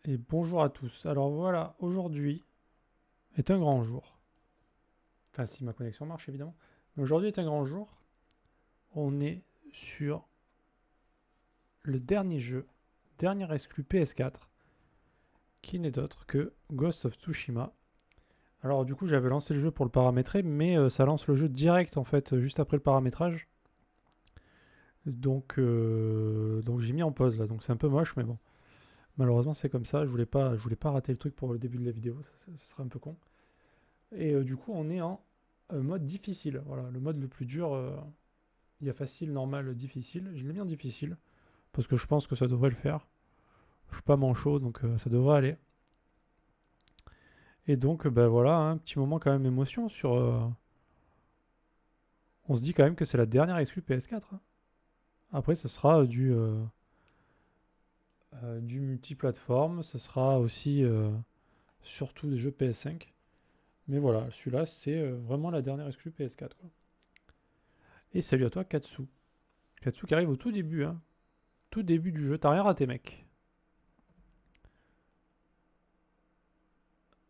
Et bonjour à tous. Alors voilà, aujourd'hui est un grand jour. Enfin, si ma connexion marche, évidemment. Mais aujourd'hui est un grand jour. On est sur le dernier jeu, dernier exclu PS4, qui n'est autre que Ghost of Tsushima. Alors du coup, j'avais lancé le jeu pour le paramétrer, mais ça lance le jeu direct, en fait, juste après le paramétrage. Donc j'ai mis en pause, là. Donc c'est un peu moche, mais bon. Malheureusement, c'est comme ça. Je voulais pas rater le truc pour le début de la vidéo. Ça serait un peu con. Et du coup, on est en mode difficile. Voilà, le mode le plus dur. Il y a facile, normal, difficile. Je l'ai mis en difficile parce que je pense que ça devrait le faire. Je suis pas manchot, donc ça devrait aller. Et donc, ben voilà, un petit moment quand même émotion sur. On se dit quand même que c'est la dernière exclue PS4. Hein. Après, ce sera du multiplateforme. Ce sera aussi surtout des jeux PS5. Mais voilà, celui-là, c'est vraiment la dernière exclue PS4. Quoi. Et salut à toi, Katsu. Katsu qui arrive au tout début, hein. Tout début du jeu. T'as rien raté, mec.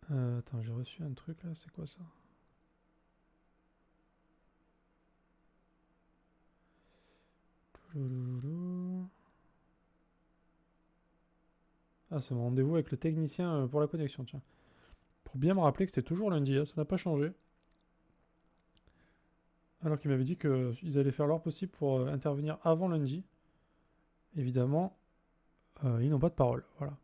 Attends, j'ai reçu un truc là, c'est quoi ça? Ah, c'est mon rendez-vous avec le technicien pour la connexion, tiens. Pour bien me rappeler que c'était toujours lundi, hein, ça n'a pas changé. Alors qu'il m'avait dit qu'ils allaient faire leur possible pour intervenir avant lundi. Évidemment, ils n'ont pas de parole, voilà.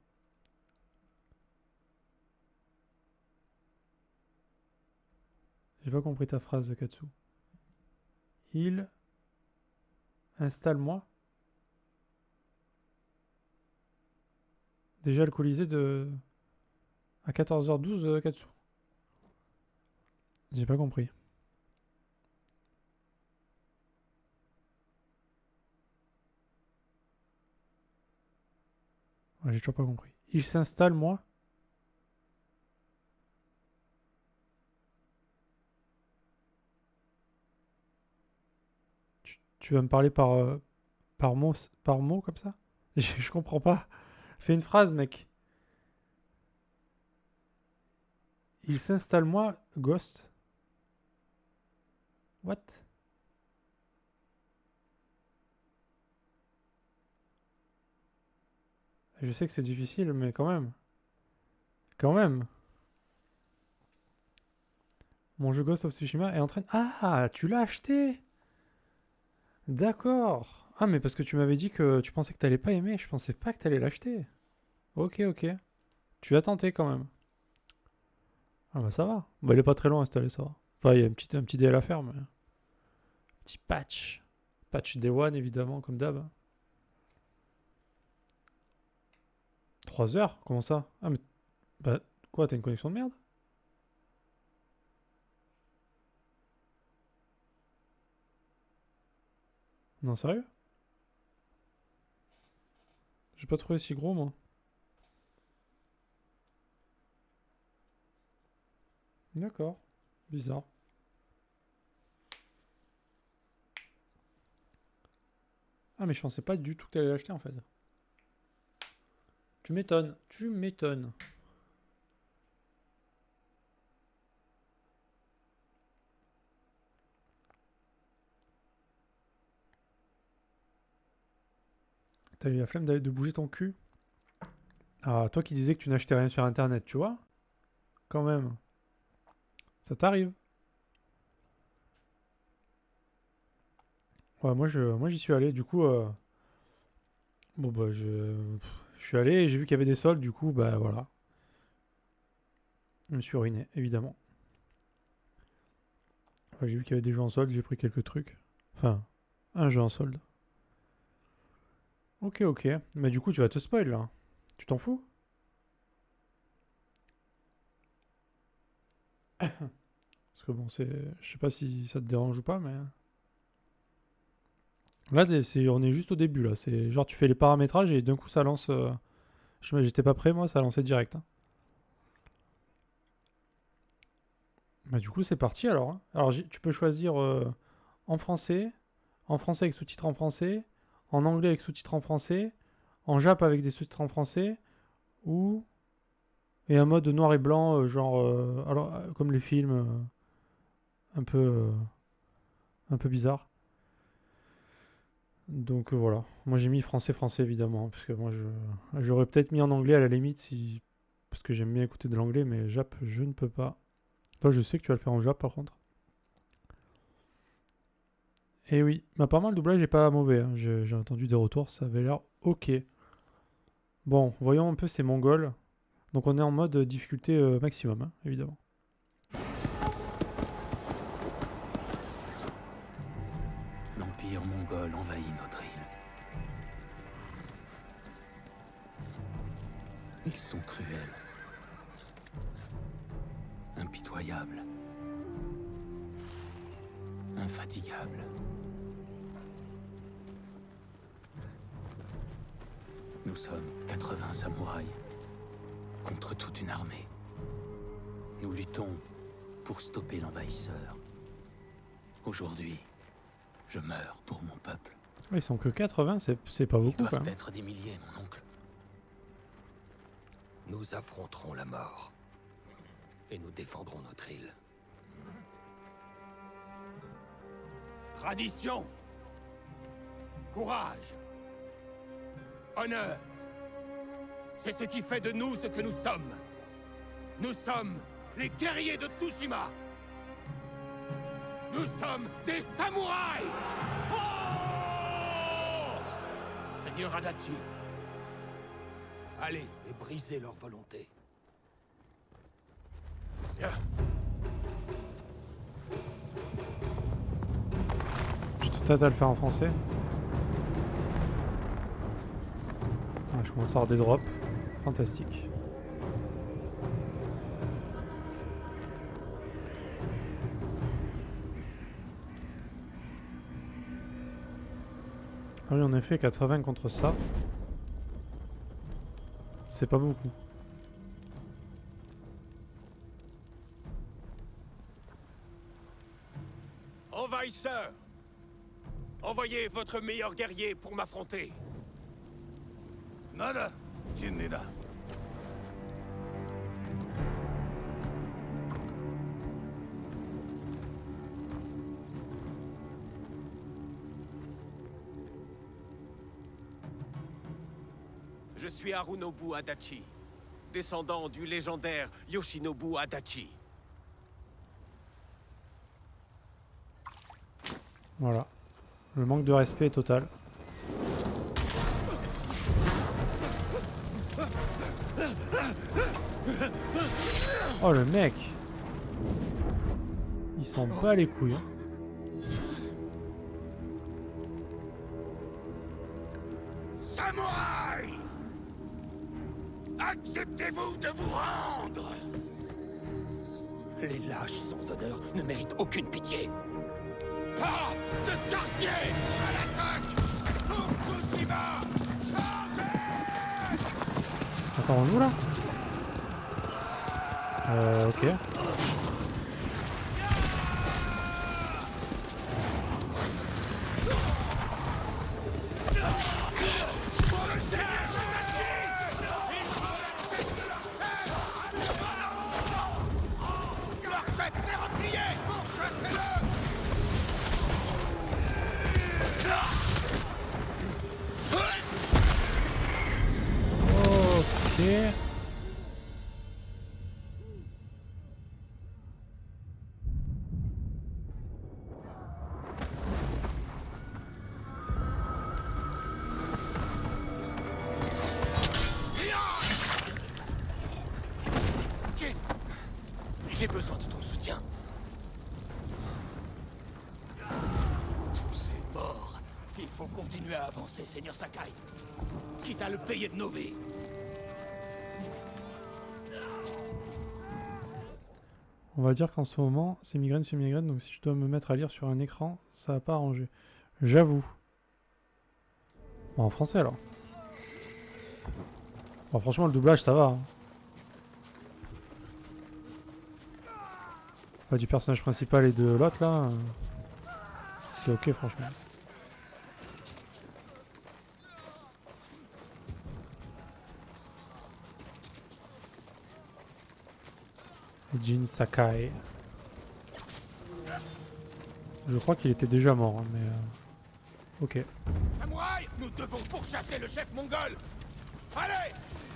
J'ai pas compris ta phrase, Katsu. Il installe-moi. Déjà alcoolisé à 14h12, Katsu. J'ai pas compris. Ouais, j'ai toujours pas compris. Il s'installe, moi. Tu vas me parler par mot comme ça? Je comprends pas. Fais une phrase, mec. Il s'installe, moi, Ghost. What? Je sais que c'est difficile, mais quand même. Quand même. Mon jeu Ghost of Tsushima est en train de... Ah, tu l'as acheté? D'accord. Ah, mais parce que tu m'avais dit que tu pensais que t'allais pas aimer. Je pensais pas que t'allais l'acheter. Ok, ok. Tu as tenté quand même. Ah bah ça va. Bah il est pas très long à installer, ça va. Enfin, il y a un petit DL à faire, mais... Petit patch. Patch Day One, évidemment, comme d'hab. 3 heures? Comment ça? Ah, mais... Bah, quoi, t'as une connexion de merde? Non, sérieux? J'ai pas trouvé si gros, moi. D'accord. Bizarre. Ah, mais je pensais pas du tout que t'allais l'acheter, en fait. Tu m'étonnes. Tu m'étonnes. T'as eu la flemme de bouger ton cul? Ah, toi qui disais que tu n'achetais rien sur Internet, tu vois? Quand même. Ça t'arrive. Ouais, moi j'y suis allé, du coup... Bon, bah, je suis allé et j'ai vu qu'il y avait des soldes, du coup, bah, voilà. Je me suis ruiné, évidemment. Ouais, j'ai vu qu'il y avait des jeux en solde, j'ai pris quelques trucs. Enfin, un jeu en solde. Ok, ok. Mais du coup, tu vas te spoil, là. Tu t'en fous? Parce que bon, c'est... Je sais pas si ça te dérange ou pas, mais... Là, on est juste au début, là. C'est genre, tu fais les paramétrages et d'un coup, ça lance... J'étais pas prêt, moi, ça a lancé direct. Hein. Bah, du coup, c'est parti, alors. Hein. Alors, tu peux choisir en français avec sous-titres en français, en anglais avec sous-titres en français, en jap avec des sous-titres en français, ou... Et un mode noir et blanc, genre... alors, comme les films, un peu bizarre. Donc voilà. Moi j'ai mis français évidemment, parce que moi j'aurais peut-être mis en anglais à la limite, si... parce que j'aime bien écouter de l'anglais, mais Jap, je ne peux pas. Toi, je sais que tu vas le faire en Jap par contre. Et oui, mais apparemment le doublage est pas mauvais, hein. J'ai entendu des retours, ça avait l'air ok. Bon, voyons un peu ces Mongols. Donc on est en mode difficulté maximum, hein, évidemment. L'Empire mongol envahit notre île. Ils sont cruels. Impitoyables. Infatigables. Nous sommes 80 samouraïs contre toute une armée. Nous luttons pour stopper l'envahisseur. Aujourd'hui, je meurs pour mon peuple. Ils sont que 80, c'est pas Ils beaucoup doivent quand même. être des milliers, mon oncle. Nous affronterons la mort. Et nous défendrons notre île. Tradition. Courage. Honneur. C'est ce qui fait de nous ce que nous sommes. Nous sommes les guerriers de Tsushima. Nous sommes des samouraïs. Oh! Seigneur Adachi, allez et brisez leur volonté. Je te tâte à le faire en français. Ah, je commence à avoir des drops. Fantastique. Ah oui, en effet, 80 contre ça. C'est pas beaucoup. Envahisseur! Envoyez votre meilleur guerrier pour m'affronter. Nada, Jineda. Je suis Harunobu Adachi, descendant du légendaire Yoshinobu Adachi. Voilà. Le manque de respect est total. Oh le mec! Il s'en bat les couilles. Hein. Samouraï! Acceptez-vous de vous rendre? Les lâches sans honneur ne méritent aucune pitié. Pas de quartier! À l'attaque! Pour Tsushima! Chargez! Attends, on joue là? Ok. Pour le Seigneur Adachi! Il faut l'accepter leur chef! Leur chef s'est replié! Pourchassez-le! Ok. J'ai besoin de ton soutien. Tous ces morts. Il faut continuer à avancer, Seigneur Sakai. Quitte à le payer de nos vies. On va dire qu'en ce moment, c'est migraine sur migraine, donc si je dois me mettre à lire sur un écran, ça va pas arranger. J'avoue. Bon, en français alors. Bon, franchement, le doublage, ça va. Hein. Pas du personnage principal et de l'autre là. C'est ok, franchement. Jin Sakai. Je crois qu'il était déjà mort, hein, mais... Ok. Samouraï, nous devons pourchasser le chef mongol. Allez,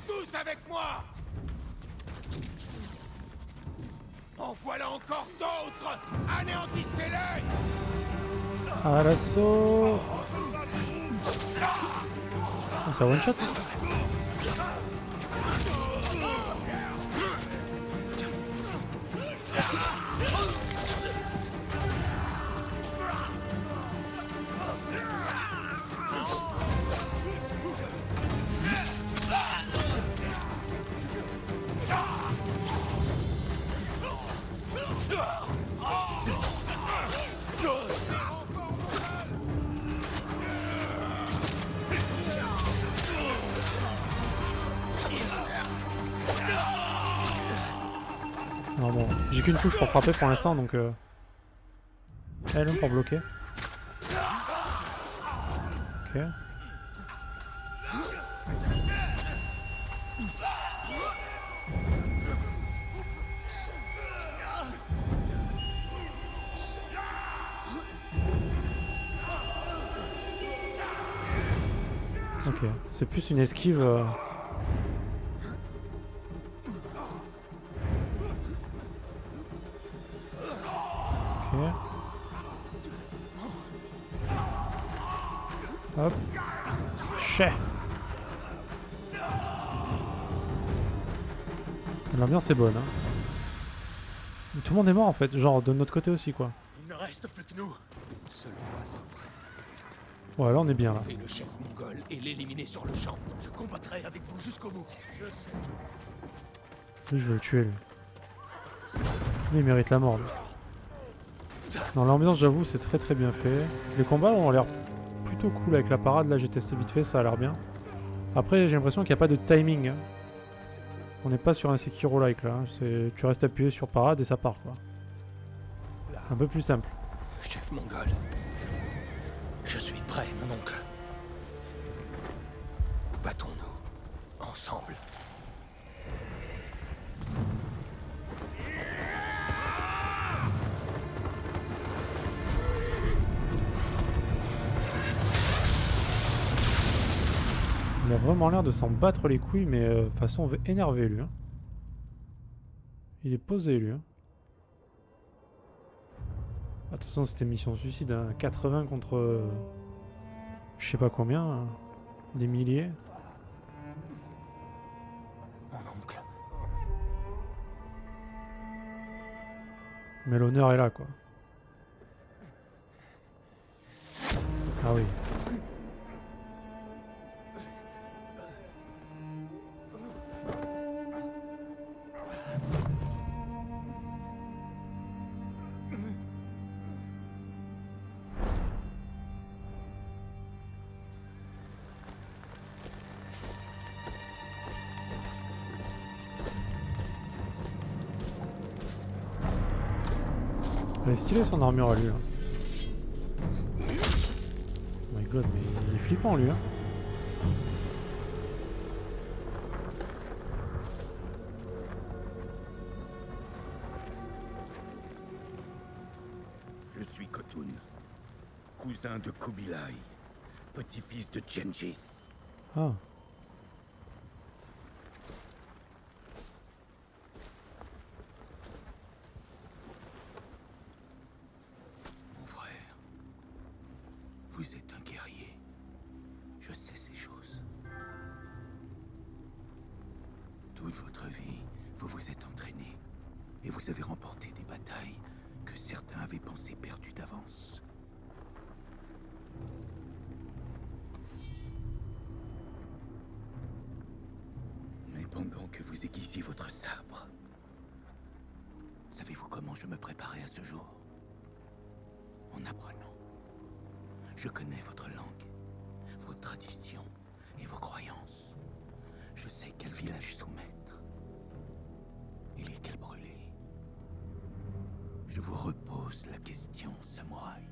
tous avec moi. En voilà encore d'autres. Anéantissez-les. À l'assaut. Oh, ça one shot. Non bon, j'ai qu'une touche pour frapper pour l'instant donc L pour bloquer. Ok. Ok, c'est plus une esquive. Ok. Hop. Chais. L'ambiance est bonne. Hein. Mais tout le monde est mort en fait, genre de notre côté aussi quoi. Il ne reste plus que nous. Une seule voie s'offre. Ouais, là on est bien là. Trouver le chef mongol et l'éliminer sur le champ. Je combattrai avec vous jusqu'au bout. Je sais. Lui, je veux le tuer lui. Lui il mérite la mort lui. Non, l'ambiance j'avoue c'est très très bien fait. Les combats ont l'air plutôt cool avec la parade, là j'ai testé vite fait, ça a l'air bien. Après j'ai l'impression qu'il n'y a pas de timing. Hein. On n'est pas sur un Sekiro-like là, hein. Tu restes appuyé sur parade et ça part quoi. Un peu plus simple. Chef mongol. Je suis prêt, mon oncle. Battons-nous. Ensemble. Il a vraiment l'air de s'en battre les couilles, mais de toute façon énervé lui. Hein. Il est posé lui. Hein. Attention, c'était mission suicide. Hein. 80 contre... je sais pas combien. Hein. Des milliers. Mon oncle. Mais l'honneur est là quoi. Ah oui. Elle est stylée son armure à lui. Hein. Oh my god, mais il est flippant lui. Hein. Je suis Khotun, cousin de Kubilai, petit-fils de Gengis. Ah. Mon frère, vous êtes un guerrier. Je sais ces choses. Toute votre vie, vous vous êtes entraîné et vous avez remporté des batailles que certains avaient pensé perdues d'avance. Mais pendant que vous aiguisiez votre sabre, savez-vous comment je me préparais à ce jour? En apprenant. Je connais votre langue, vos traditions et vos croyances. Je sais quel village soumettre et lesquels brûler. Je vous repose la question, samouraï.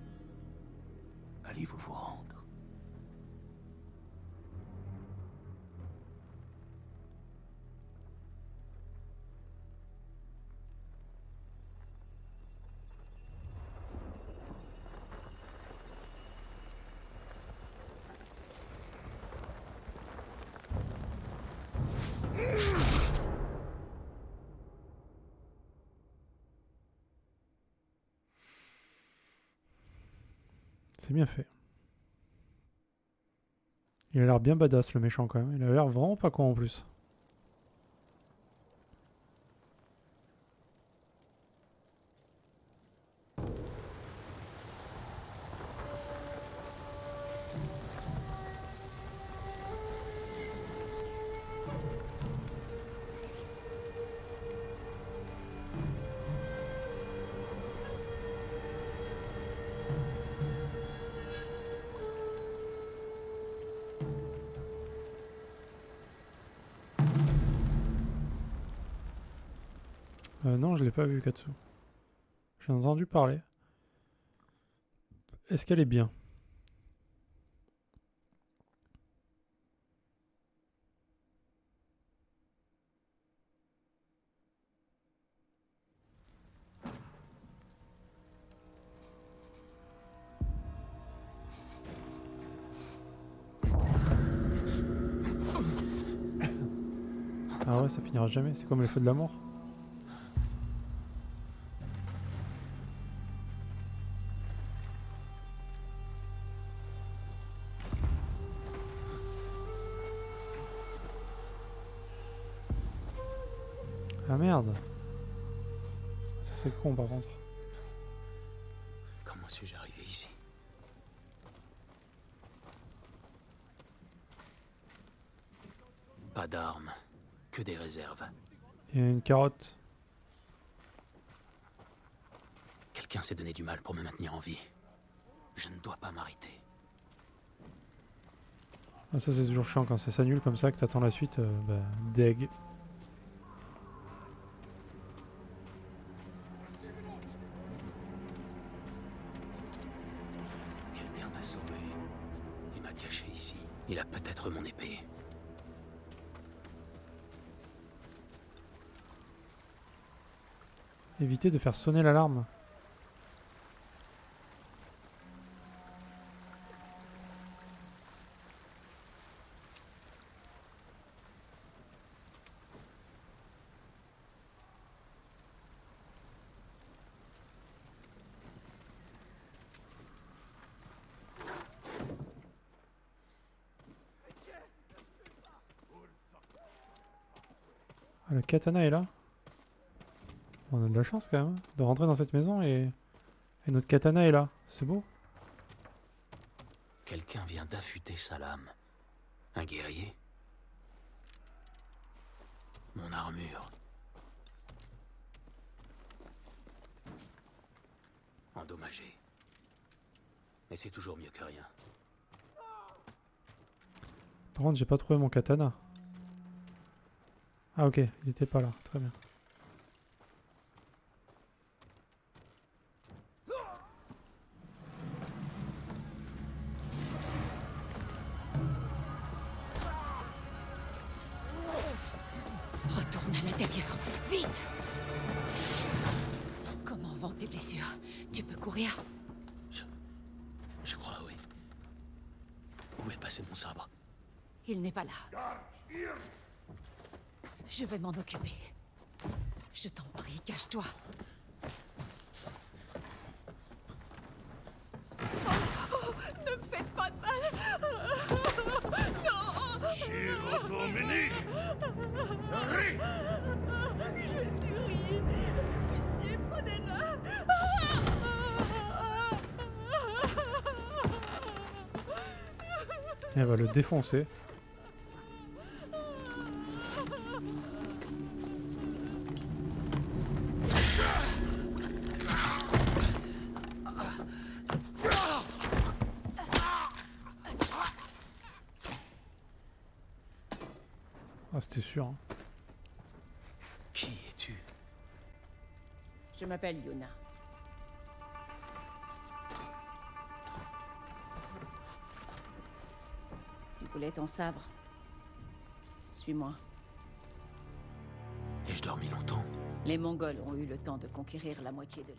Allez-vous vous rendre? C'est bien fait. Il a l'air bien badass le méchant quand même. Il a l'air vraiment pas con en plus. Non, je l'ai pas vu, Katsu. J'ai entendu parler. Est-ce qu'elle est bien? Ah ouais, ça finira jamais. C'est comme les feux de l'amour. Ah merde. Ça c'est con par contre. Comment suis-je arrivé ici? Pas d'armes, que des réserves. Il y a une carotte. Quelqu'un s'est donné du mal pour me maintenir en vie. Je ne dois pas m'arrêter. Ah, ça c'est toujours chiant quand ça s'annule comme ça que t'attends la suite. Deg. Quelqu'un m'a sauvé et m'a caché ici. Il a peut-être mon épée. Évitez de faire sonner l'alarme. Ah, le katana est là. On a de la chance quand même de rentrer dans cette maison et notre katana est là. C'est beau. Quelqu'un vient d'affûter sa lame. Un guerrier? Mon armure. Endommagée. Mais c'est toujours mieux que rien. Par contre, j'ai pas trouvé mon katana. Ah ok, il était pas là. Très bien. Retourne à l'intérieur, vite! Comment vont tes blessures? Tu peux courir? Je crois, oui. Où est passé mon sabre? Il n'est pas là. Je vais m'en occuper. Je t'en prie, cache-toi. Oh, ne me faites pas de mal! Non! Je suis pitié, prenez-la! Elle va le défoncer. Ah, c'était sûr. Hein. Qui es-tu? Je m'appelle Yuna. Tu voulais ton sabre? Suis-moi. Ai-je dormi longtemps? Les Mongols ont eu le temps de conquérir la moitié de l'île.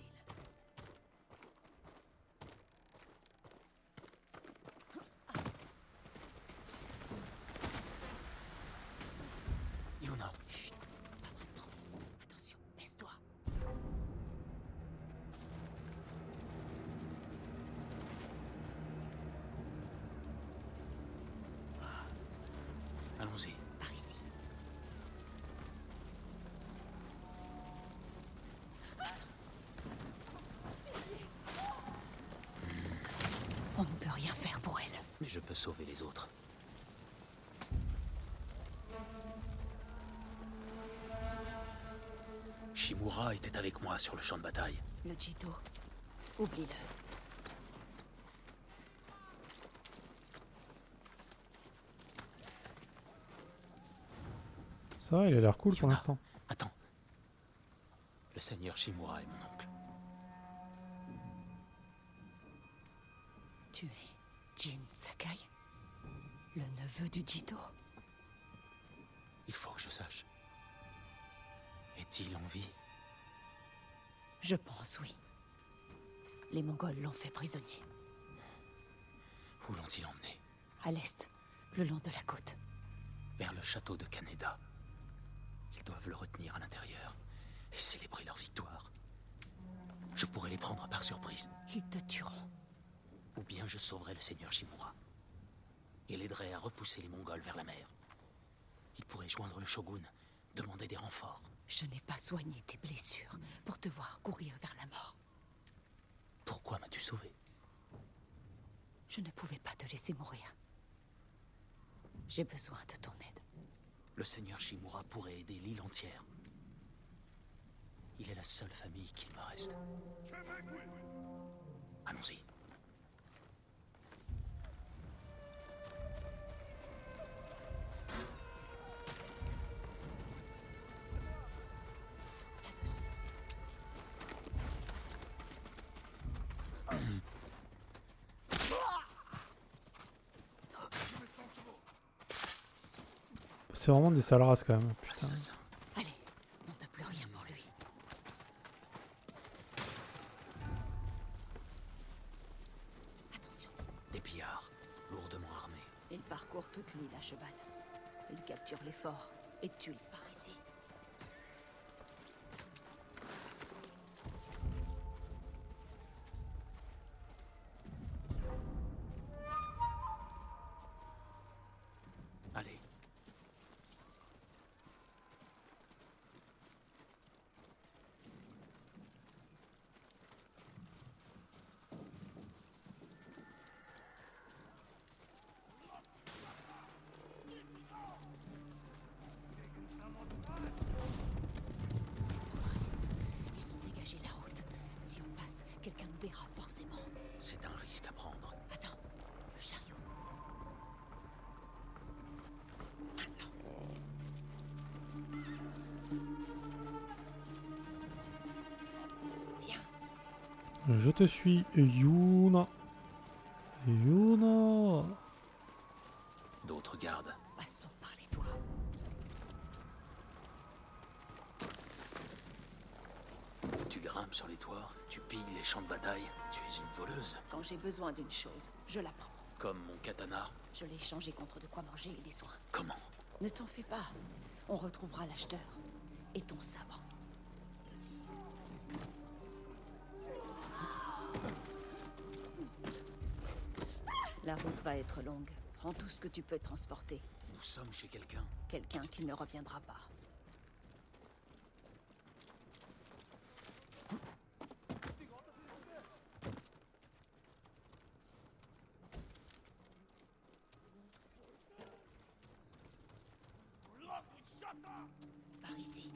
Yuna. Chut, pas maintenant. Attention, baisse-toi. Mais je peux sauver les autres. Shimura était avec moi sur le champ de bataille. Le Jito. Oublie-le. Ça va, il a l'air cool pour Yuna, l'instant. Attends. Le seigneur Shimura est mon oncle. Tu es Jin Sakai? Le neveu du Jito? Il faut que je sache. Est-il en vie? Je pense, oui. Les Mongols l'ont fait prisonnier. Où l'ont-ils emmené? À l'est, le long de la côte. Vers le château de Kaneda. Ils doivent le retenir à l'intérieur et célébrer leur victoire. Je pourrais les prendre par surprise. Ils te tueront. Ou bien je sauverai le seigneur Shimura. Et l'aiderai à repousser les Mongols vers la mer. Il pourrait joindre le shogun, demander des renforts. Je n'ai pas soigné tes blessures pour te voir courir vers la mort. Pourquoi m'as-tu sauvé? Je ne pouvais pas te laisser mourir. J'ai besoin de ton aide. Le seigneur Shimura pourrait aider l'île entière. Il est la seule famille qu'il me reste. Allons-y. Là-dessous. C'est vraiment des sales races quand même. Putain. Assassin. Allez, on ne peut plus rien pour lui. Attention, Des pillards, lourdement armés. il parcourt toute l'île à cheval. Il capture les forts et tue les par ici. Allez. C'est pas vrai. Ils ont dégagé la route. Si on passe, quelqu'un nous verra forcément. C'est un risque à prendre. Attends, le chariot. Maintenant. Viens. Je te suis, Yuna. Yuna. D'autres gardes. Passons par les toits. Tu grimpes sur les toits, tu pilles les champs de bataille. Tu es une voleuse. Quand j'ai besoin d'une chose, je la prends. Comme mon katana. Je l'ai échangé contre de quoi manger et des soins. Comment? Ne t'en fais pas. On retrouvera l'acheteur. Et ton sabre. La route va être longue. Prends tout ce que tu peux transporter. Nous sommes chez quelqu'un. Quelqu'un qui ne reviendra pas. Par ici.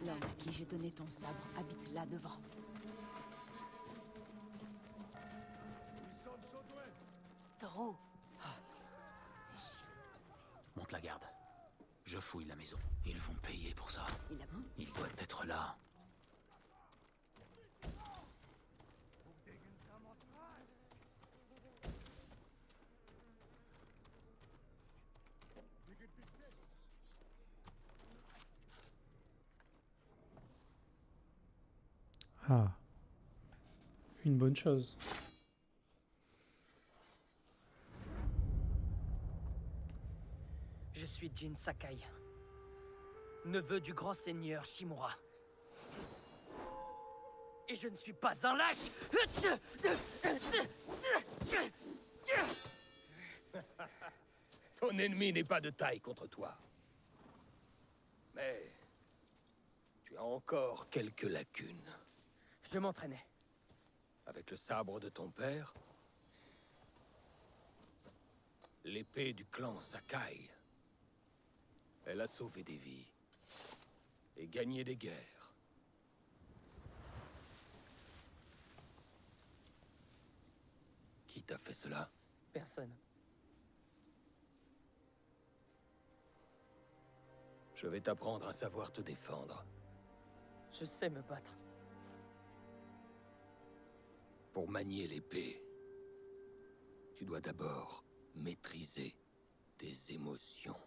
L'homme à qui j'ai donné ton sabre habite là devant. Taureau. Oh non, c'est chiant. Monte la garde. Je fouille la maison. Ils vont payer pour ça. Il a bon. Il doit être là. Ah. Une bonne chose. Je suis Jin Sakai, neveu du grand seigneur Shimura. Et je ne suis pas un lâche. Ton ennemi n'est pas de taille contre toi. Mais tu as encore quelques lacunes. Je m'entraînais. Avec le sabre de ton père, l'épée du clan Sakai. Elle a sauvé des vies et gagné des guerres. Qui t'a fait cela? Personne. Je vais t'apprendre à savoir te défendre. Je sais me battre. Pour manier l'épée, tu dois d'abord maîtriser tes émotions.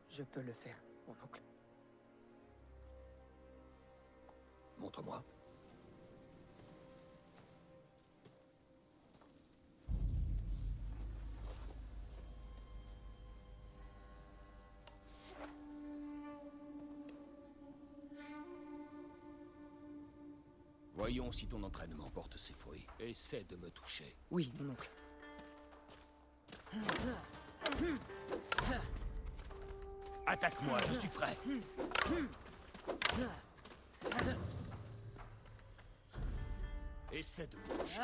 Je peux le faire, mon oncle. Montre-moi. Voyons si ton entraînement porte ses fruits. Essaie de me toucher. Oui, mon oncle. Attaque-moi, je suis prêt. Essaie de me toucher.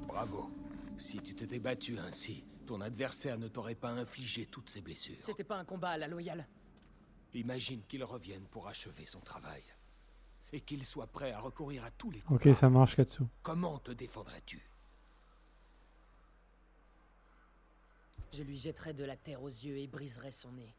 Bravo. Si tu t'étais battu ainsi, ton adversaire ne t'aurait pas infligé toutes ces blessures. C'était pas un combat à la loyale. Imagine qu'il revienne pour achever son travail. Et qu'il soit prêt à recourir à tous les Ok, combats. ça marche, Katsu. Comment te défendrais-tu? Je lui jetterai de la terre aux yeux et briserai son nez.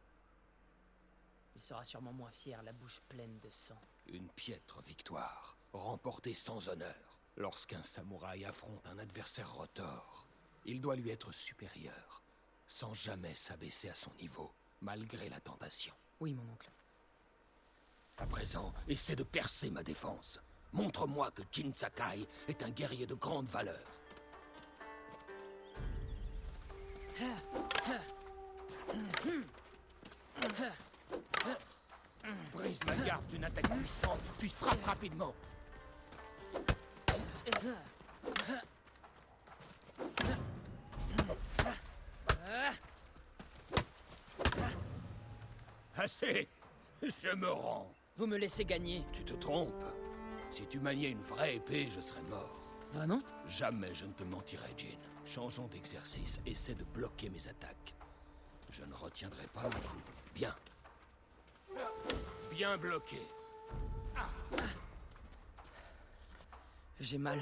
Il sera sûrement moins fier, la bouche pleine de sang. Une piètre victoire, remportée sans honneur. Lorsqu'un samouraï affronte un adversaire retors, il doit lui être supérieur, sans jamais s'abaisser à son niveau, malgré la tentation. Oui, mon oncle. À présent, essaie de percer ma défense. Montre-moi que Jin Sakai est un guerrier de grande valeur. Brise ma garde d'une attaque puissante, puis frappe rapidement. Assez! Je me rends. Vous me laissez gagner. Tu te trompes. Si tu maniais une vraie épée, je serais mort. Vraiment? Jamais je ne te mentirai, Jin. Changeons d'exercice. Essaie de bloquer mes attaques. Je ne retiendrai pas le coup. Bien. Bien bloqué. J'ai mal.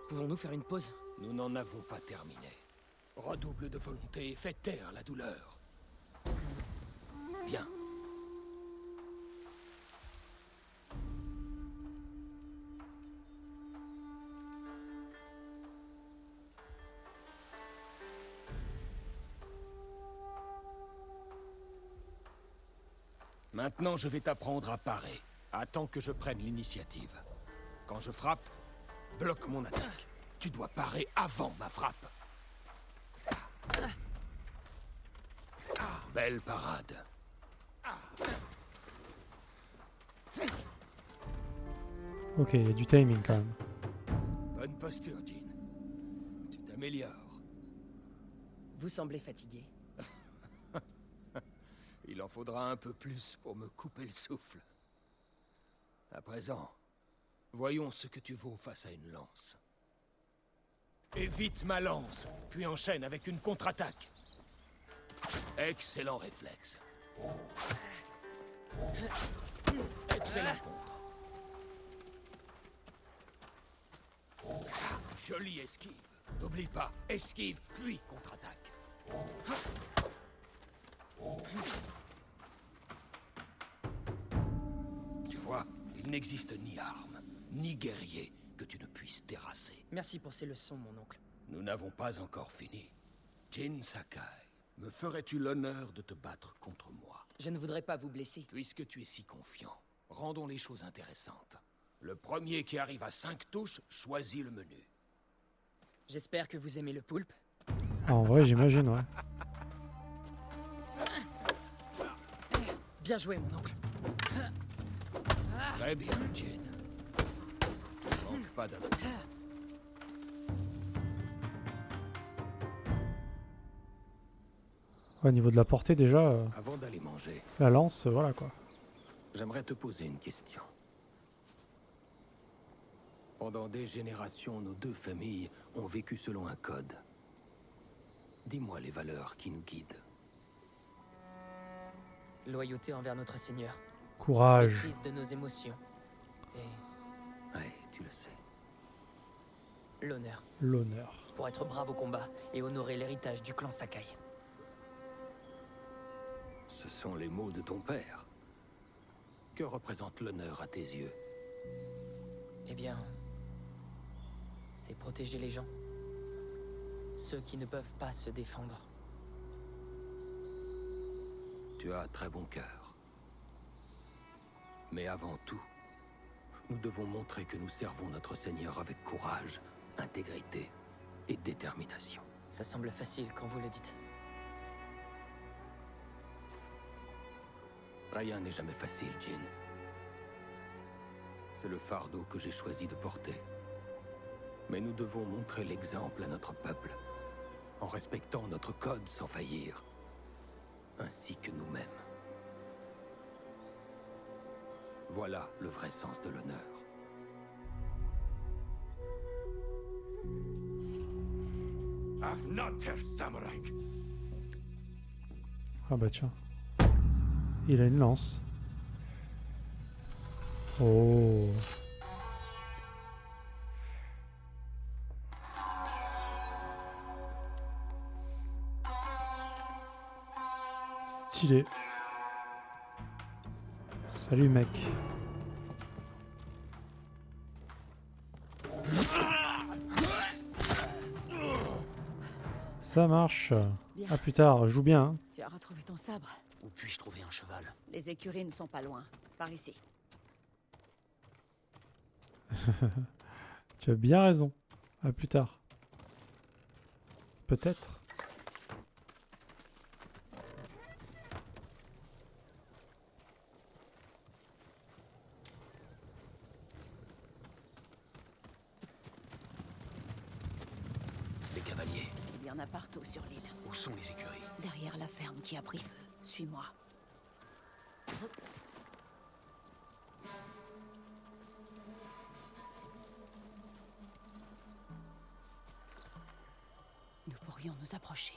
Pouvons-nous faire une pause? Nous n'en avons pas terminé. Redouble de volonté et fais taire la douleur. Bien. Maintenant, je vais t'apprendre à parer. Attends que je prenne l'initiative. Quand je frappe, bloque mon attaque. Tu dois parer avant ma frappe. Belle parade. Ok, il y a du timing quand même. Bonne posture, Jin. Tu t'améliores. Vous semblez fatigué. Il en faudra un peu plus pour me couper le souffle. À présent, voyons ce que tu vaux face à une lance. Évite ma lance, puis enchaîne avec une contre-attaque. Excellent réflexe. Excellent contre. Jolie esquive. N'oublie pas, esquive, puis contre-attaque. Tu vois, il n'existe ni arme, ni guerrier que tu ne puisses terrasser. Merci pour ces leçons, mon oncle. Nous n'avons pas encore fini. Jin Sakai, me ferais-tu l'honneur de te battre contre moi? Je ne voudrais pas vous blesser. Puisque tu es si confiant, rendons les choses intéressantes. Le premier qui arrive à 5 touches choisit le menu. J'espère que vous aimez le poulpe. Ah, en vrai, j'imagine, ouais. Bien joué, mon oncle. Très bien, Jin. Tu ne manques pas d'atout. Ouais, au niveau de la portée, déjà, Avant d'aller manger, la lance, voilà quoi. j'aimerais te poser une question. Pendant des générations, nos deux familles ont vécu selon un code. Dis-moi les valeurs qui nous guident. Loyauté envers notre Seigneur. Courage, Maîtrise de nos émotions. Et Ouais, tu le sais. l'honneur. l'honneur. Pour être brave au combat et honorer l'héritage du clan Sakai. Ce sont les mots de ton père. Que représente l'honneur à tes yeux? Eh bien... c'est protéger les gens. Ceux qui ne peuvent pas se défendre. Tu as un très bon cœur. Mais avant tout, nous devons montrer que nous servons notre Seigneur avec courage, intégrité et détermination. Ça semble facile quand vous le dites. Rien n'est jamais facile, Jin. C'est le fardeau que j'ai choisi de porter. Mais nous devons montrer l'exemple à notre peuple, en respectant notre code sans faillir, ainsi que nous-mêmes. Voilà le vrai sens de l'honneur. Ah bah tiens. Il a une lance. Oh. Stylé. Salut mec. Ça marche. Bien. À plus tard, joue bien. Hein. Tu as retrouvé ton sabre. Où puis-je trouver un cheval? Les écuries ne sont pas loin. Par ici. Tu as bien raison. À plus tard. Peut-être. Les cavaliers. Il y en a partout sur l'île. Où sont les écuries? Derrière la ferme qui a pris feu. Suis-moi. Nous pourrions nous approcher,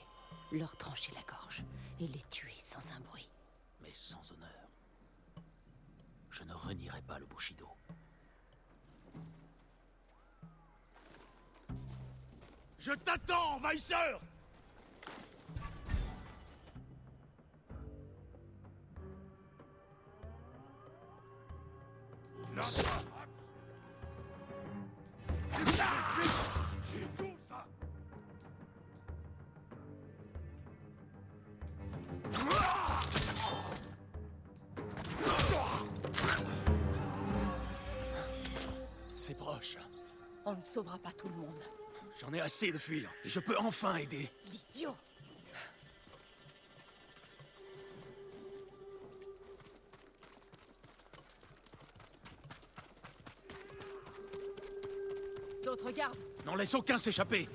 leur trancher la gorge et les tuer sans un bruit. Mais sans honneur. Je ne renierai pas le Bushido. Je t'attends, envahisseur! C'est proche. On ne sauvera pas tout le monde. J'en ai assez de fuir. Et je peux enfin aider. L'idiot! D'autres gardes! N'en laisse aucun s'échapper.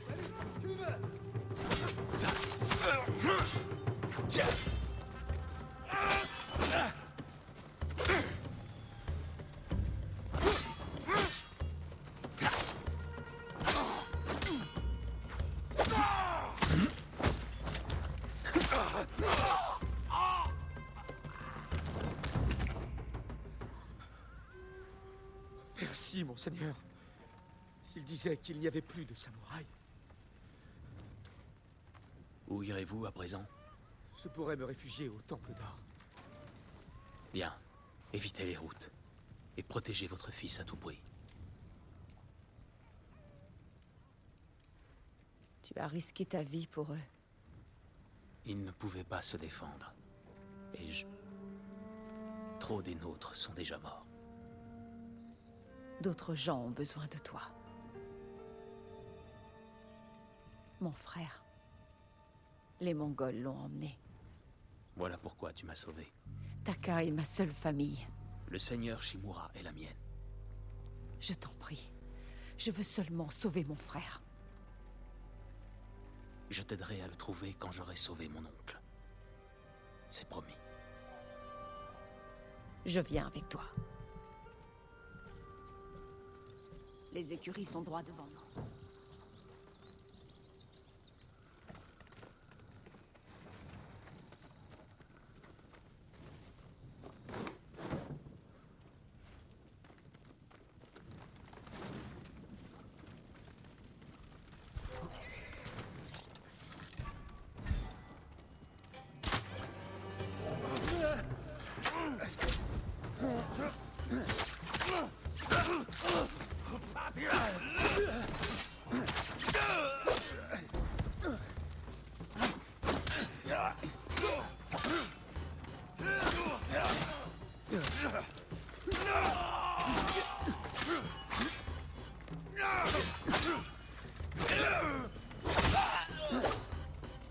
Merci, mon seigneur. Il disait qu'il n'y avait plus de samouraïs. Où irez-vous à présent? Je pourrais me réfugier au temple d'or. Bien. Évitez les routes. Et protégez votre fils à tout prix. Tu as risqué ta vie pour eux. Ils ne pouvaient pas se défendre. Et trop des nôtres sont déjà morts. D'autres gens ont besoin de toi. Mon frère. Les Mongols l'ont emmené. Voilà pourquoi tu m'as sauvé. Taka est ma seule famille. Le seigneur Shimura est la mienne. Je t'en prie. Je veux seulement sauver mon frère. Je t'aiderai à le trouver quand j'aurai sauvé mon oncle. C'est promis. Je viens avec toi. Les écuries sont droit devant nous.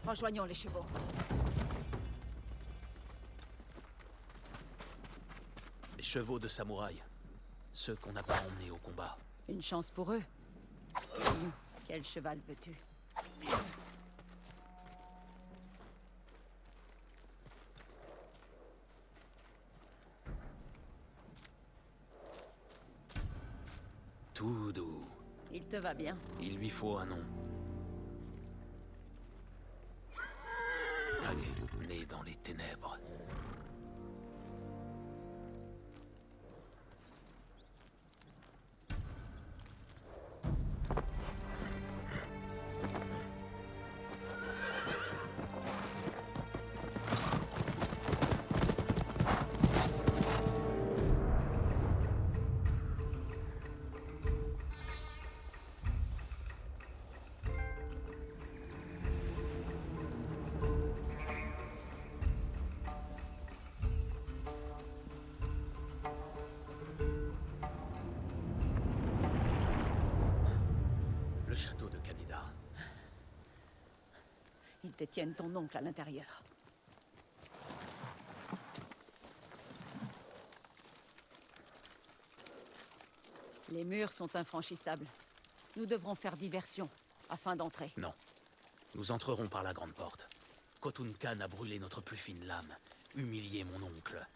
Rejoignons les chevaux. Les chevaux de samouraï. Ceux qu'on n'a pas emmenés au combat. Une chance pour eux. Quel cheval veux-tu? Tout doux. Il te va bien. Il lui faut un nom. Kage, né dans les ténèbres. Le château de Kamida. Ils détiennent ton oncle à l'intérieur. Les murs sont infranchissables. Nous devrons faire diversion afin d'entrer. Non. Nous entrerons par la grande porte. Khotun Khan a brûlé notre plus fine lame, humilié mon oncle,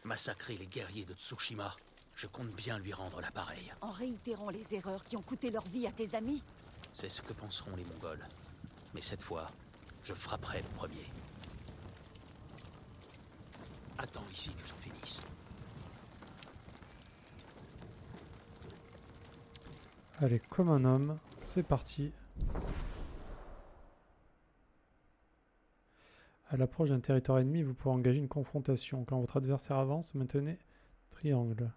massacré les guerriers de Tsushima. Je compte bien lui rendre l'appareil. En réitérant les erreurs qui ont coûté leur vie à tes amis? C'est ce que penseront les Mongols. Mais cette fois, je frapperai le premier. Attends ici que j'en finisse. Allez, comme un homme, c'est parti. À l'approche d'un territoire ennemi, vous pourrez engager une confrontation. Quand votre adversaire avance, maintenez triangle.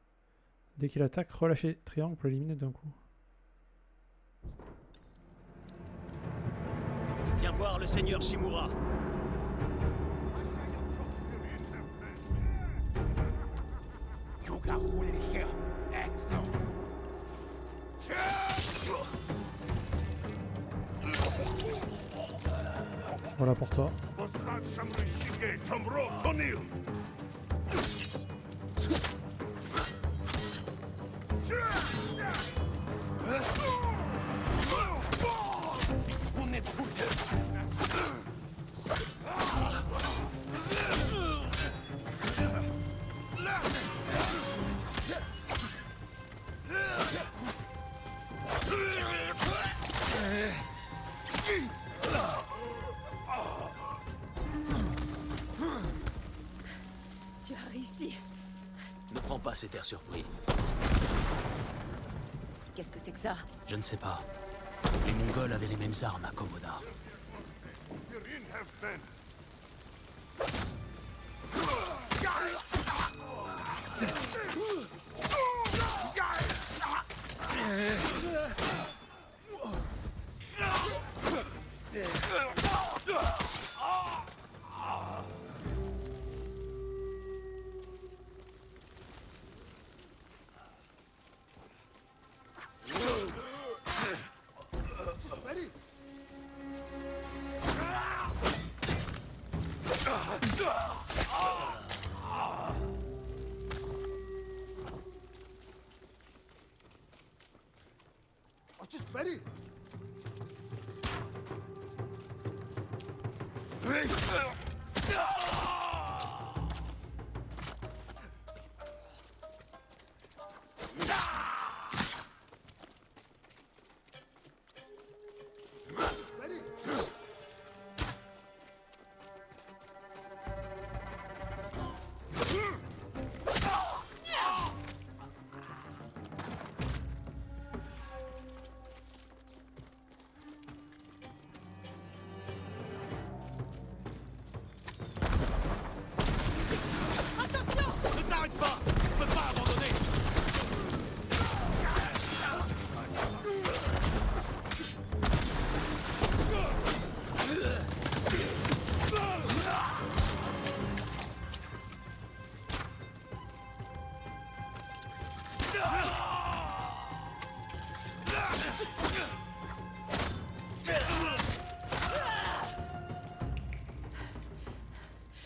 Dès qu'il attaque, relâchez triangle pour l'éliminer d'un coup. Je viens voir le seigneur Shimura. Voilà pour toi. Tu as réussi. Ne prends pas cet air surpris. Qu'est-ce que c'est que ça? Je ne sais pas. Les Mongols avaient les mêmes armes à Komoda.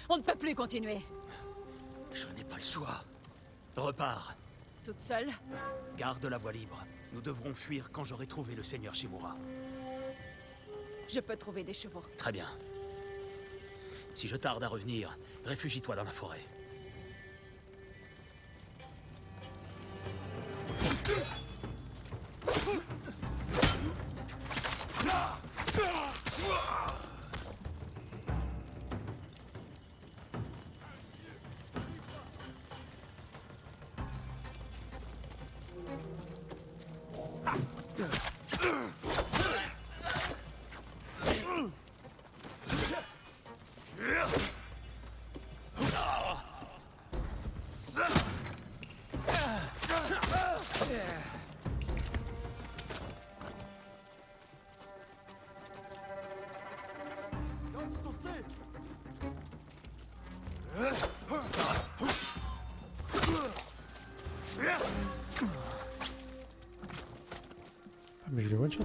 On ne peut plus continuer. Je n'ai pas le choix. Repars. Toute seule? Garde la voie libre. Nous devrons fuir quand j'aurai trouvé le seigneur Shimura. Je peux trouver des chevaux. Très bien. Si je tarde à revenir, réfugie-toi dans la forêt. Ah, mais je les one shot.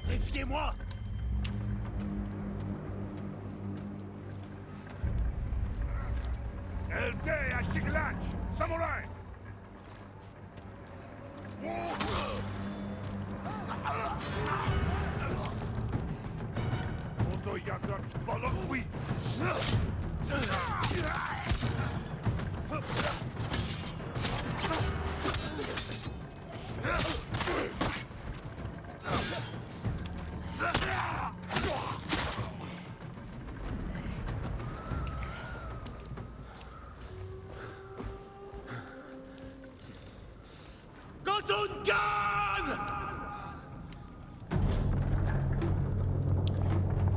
Défiez-moi! Elke à Shiglach! Samouraï! Oto Yagat Balakwi!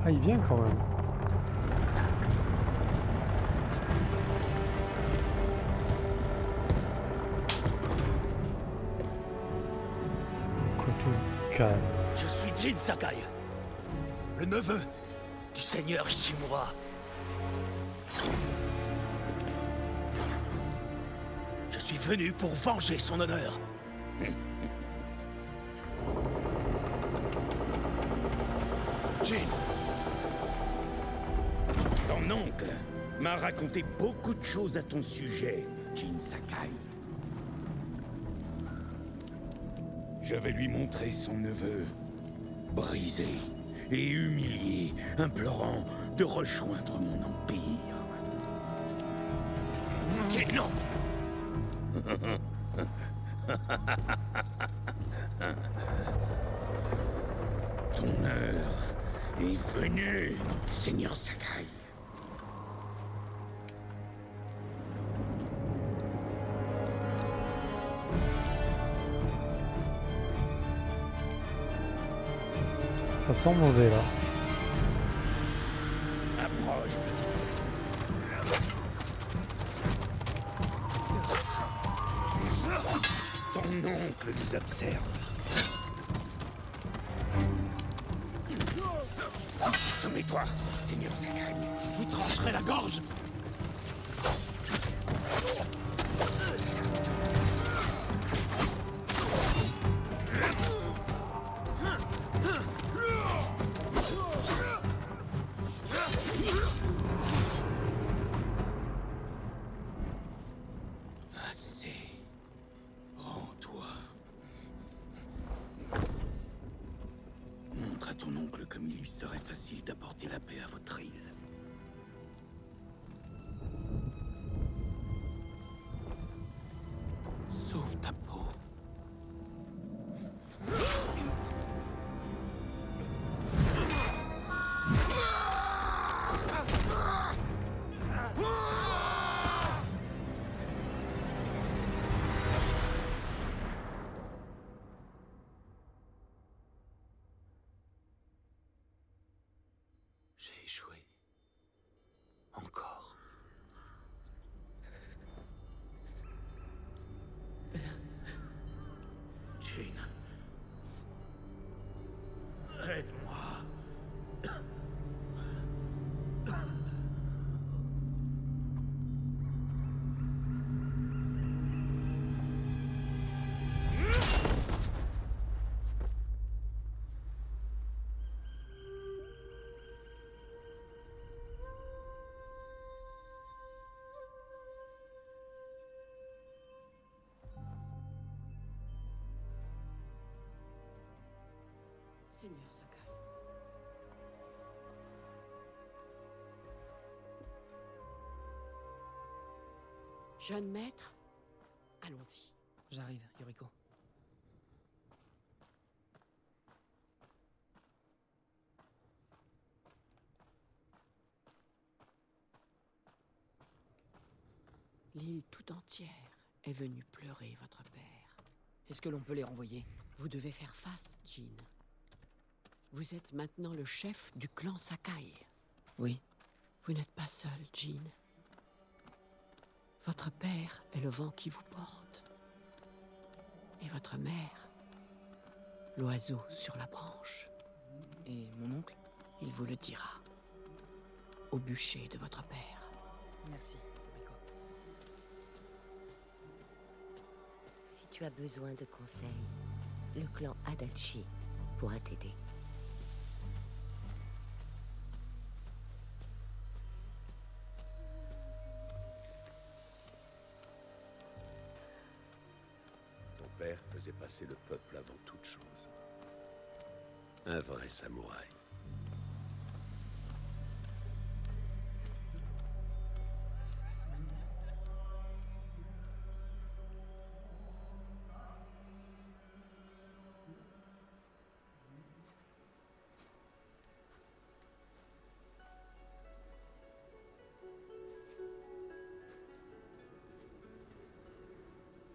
Ah, il vient quand même. Khotun-Khan. Je suis Jin Sakai, le neveu du seigneur Shimura. Je suis venu pour venger son honneur. Jin! Ton oncle m'a raconté beaucoup de choses à ton sujet, Jin Sakai. Je vais lui montrer son neveu, brisé et humilié, implorant de rejoindre mon empire. Jin, non! Ton heure est venue, Seigneur Sakai. Ça sent mauvais là. Approche, ton oncle nous observe. Soumets-toi, Seigneur Sakai. Vous trancherez la gorge! Assez. Rends-toi. Il serait facile d'apporter la paix à votre île. Sauve ta peau. J'ai échoué. Encore. Jane. Aide-moi. Seigneur Sakai. Jeune maître, allons-y. J'arrive, Yuriko. L'île tout entière est venue pleurer votre père. Est-ce que l'on peut les renvoyer? Vous devez faire face, Jin. Vous êtes maintenant le chef du clan Sakai. Oui. Vous n'êtes pas seul, Jin. Votre père est le vent qui vous porte. Et votre mère, l'oiseau sur la branche. Et mon oncle? Il vous le dira. Au bûcher de votre père. Merci, Yuriko. Si tu as besoin de conseils, le clan Adachi pourra t'aider. Ton père faisait passer le peuple avant toute chose. Un vrai samouraï.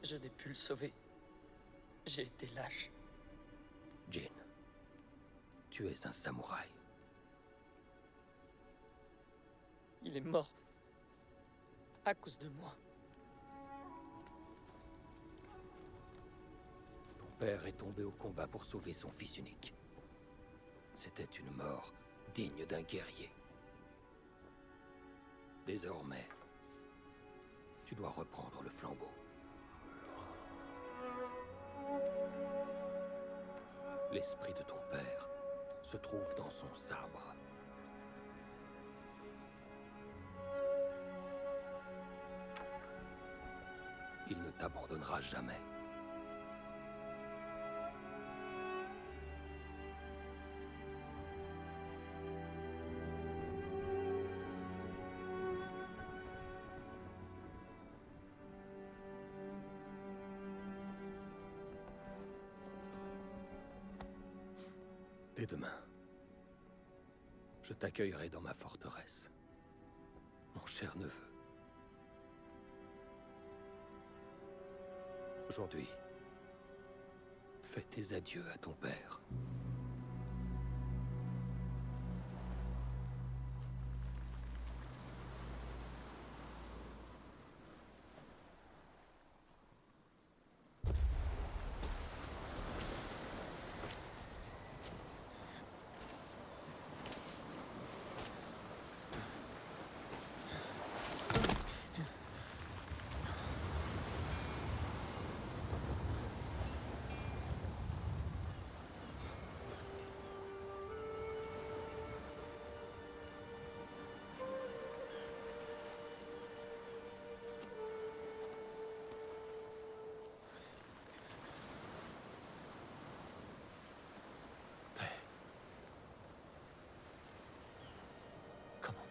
Je n'ai pu le sauver. J'ai été lâche. Jin, tu es un samouraï. Il est mort. À cause de moi. Ton père est tombé au combat pour sauver son fils unique. C'était une mort digne d'un guerrier. Désormais, tu dois reprendre le flambeau. L'esprit de ton père se trouve dans son sabre. Il ne t'abandonnera jamais. Dès demain, je t'accueillerai dans ma forteresse, mon cher neveu. Aujourd'hui, fais tes adieux à ton père.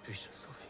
Puis-je le sauver?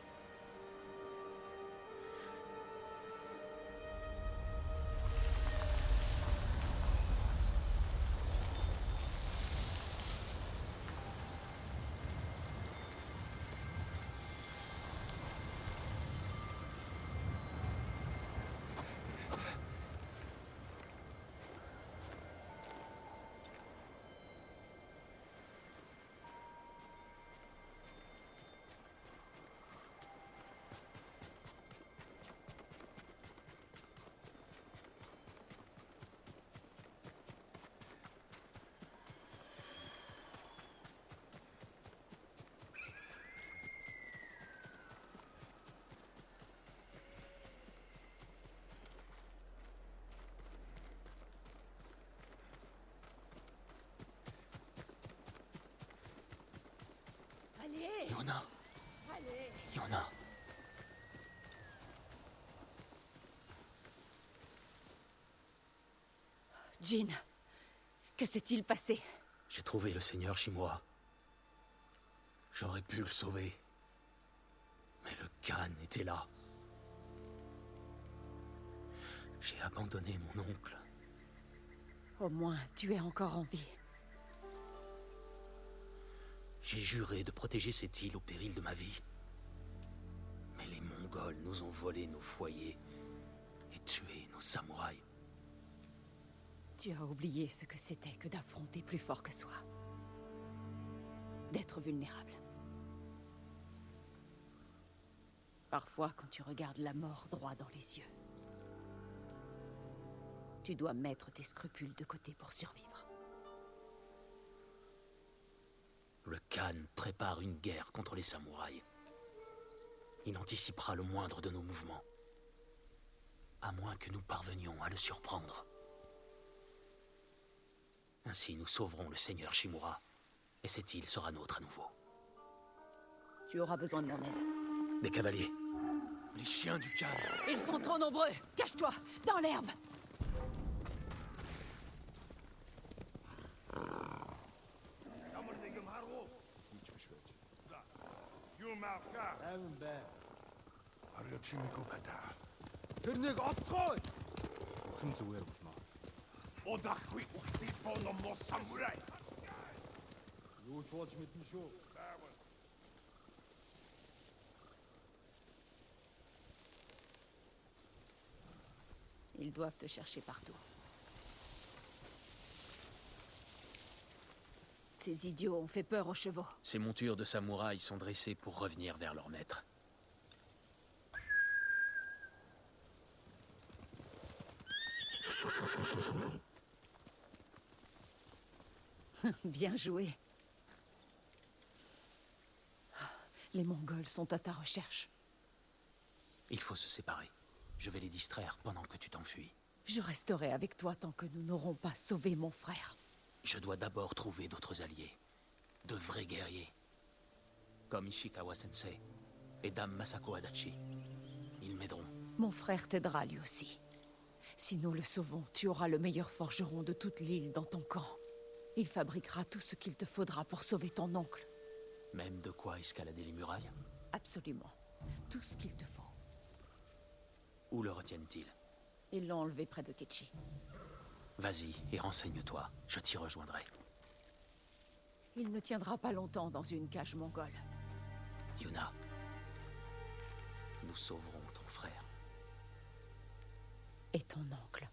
Allez! Yuna! Allez! Yuna! Jin, que s'est-il passé? J'ai trouvé le seigneur Shimura. J'aurais pu le sauver. Mais le Khan était là. J'ai abandonné mon oncle. Au moins, tu es encore en vie. J'ai juré de protéger cette île au péril de ma vie. Mais les Mongols nous ont volé nos foyers et tué nos samouraïs. Tu as oublié ce que c'était que d'affronter plus fort que soi. D'être vulnérable. Parfois, quand tu regardes la mort droit dans les yeux, tu dois mettre tes scrupules de côté pour survivre. Le Khan prépare une guerre contre les samouraïs. Il anticipera le moindre de nos mouvements. À moins que nous parvenions à le surprendre. Ainsi, nous sauverons le seigneur Shimura, et cette île sera nôtre à nouveau. Tu auras besoin de mon aide. Des cavaliers. Les chiens du Khan! Ils sont trop nombreux! Cache-toi, dans l'herbe! тэрнийг олцгоо. Хэн зүгээр болно. Удахгүй ухтын ном самурай. Юу ч болж мэднэ шүү. Ils doivent te chercher partout. Ces idiots ont fait peur aux chevaux. Ces montures de samouraïs sont dressées pour revenir vers leur maître. Bien joué. Les Mongols sont à ta recherche. Il faut se séparer. Je vais les distraire pendant que tu t'enfuis. Je resterai avec toi tant que nous n'aurons pas sauvé mon frère. Je dois d'abord trouver d'autres alliés. De vrais guerriers. Comme Ishikawa Sensei et Dame Masako Adachi. Ils m'aideront. Mon frère t'aidera lui aussi. Si nous le sauvons, tu auras le meilleur forgeron de toute l'île dans ton camp. Il fabriquera tout ce qu'il te faudra pour sauver ton oncle. Même de quoi escalader les murailles? Absolument. Tout ce qu'il te faut. Où le retiennent-ils? Ils l'ont enlevé près de Ketchi. Vas-y et renseigne-toi. Je t'y rejoindrai. Il ne tiendra pas longtemps dans une cage mongole. Yuna, nous sauverons ton frère. Et ton oncle.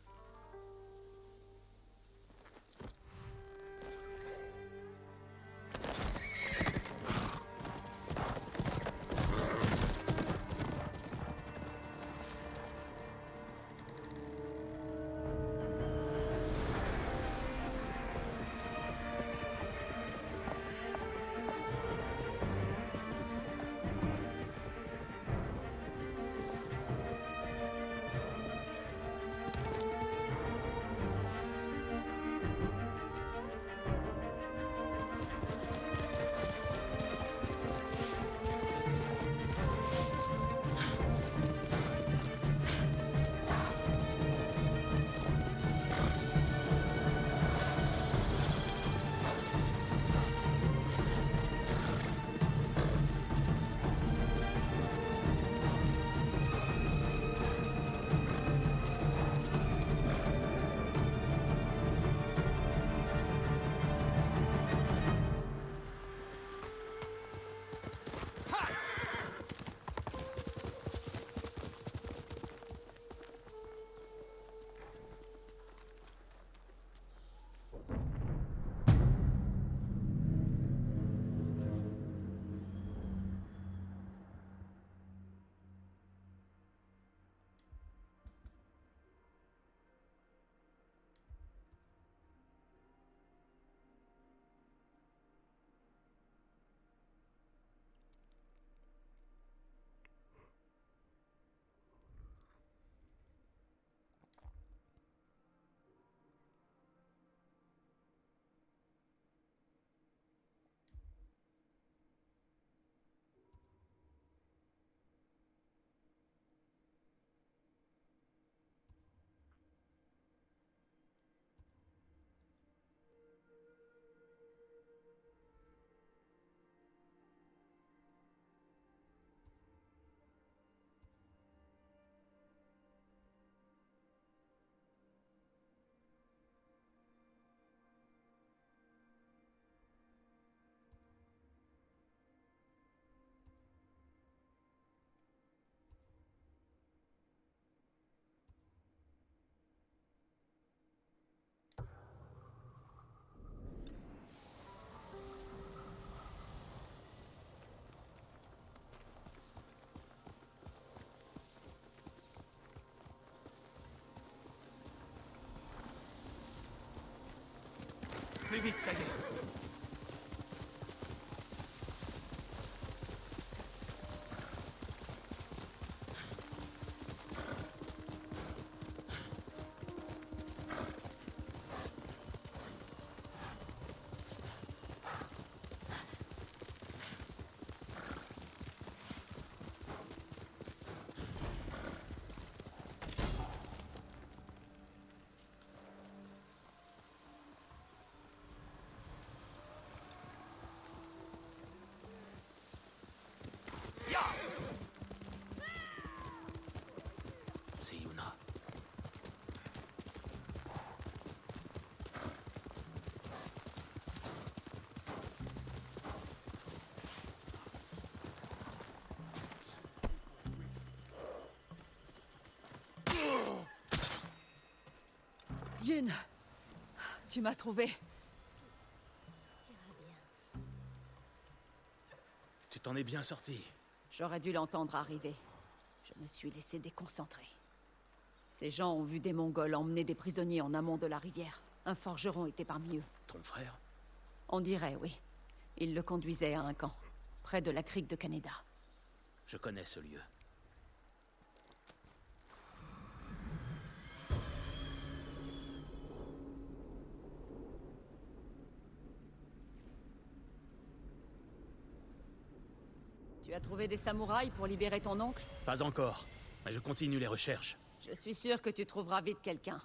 vais vite t'aider. C'est Yuna. Jin, tu m'as trouvé. Tu t'en es bien sorti. J'aurais dû l'entendre arriver. Je me suis laissé déconcentrer. Ces gens ont vu des Mongols emmener des prisonniers en amont de la rivière. Un forgeron était parmi eux. Ton frère? On dirait, oui. Il le conduisait à un camp, près de la crique de Kaneda. Je connais ce lieu. Tu as trouvé des samouraïs pour libérer ton oncle? Pas encore, mais je continue les recherches. Je suis sûr que tu trouveras vite quelqu'un.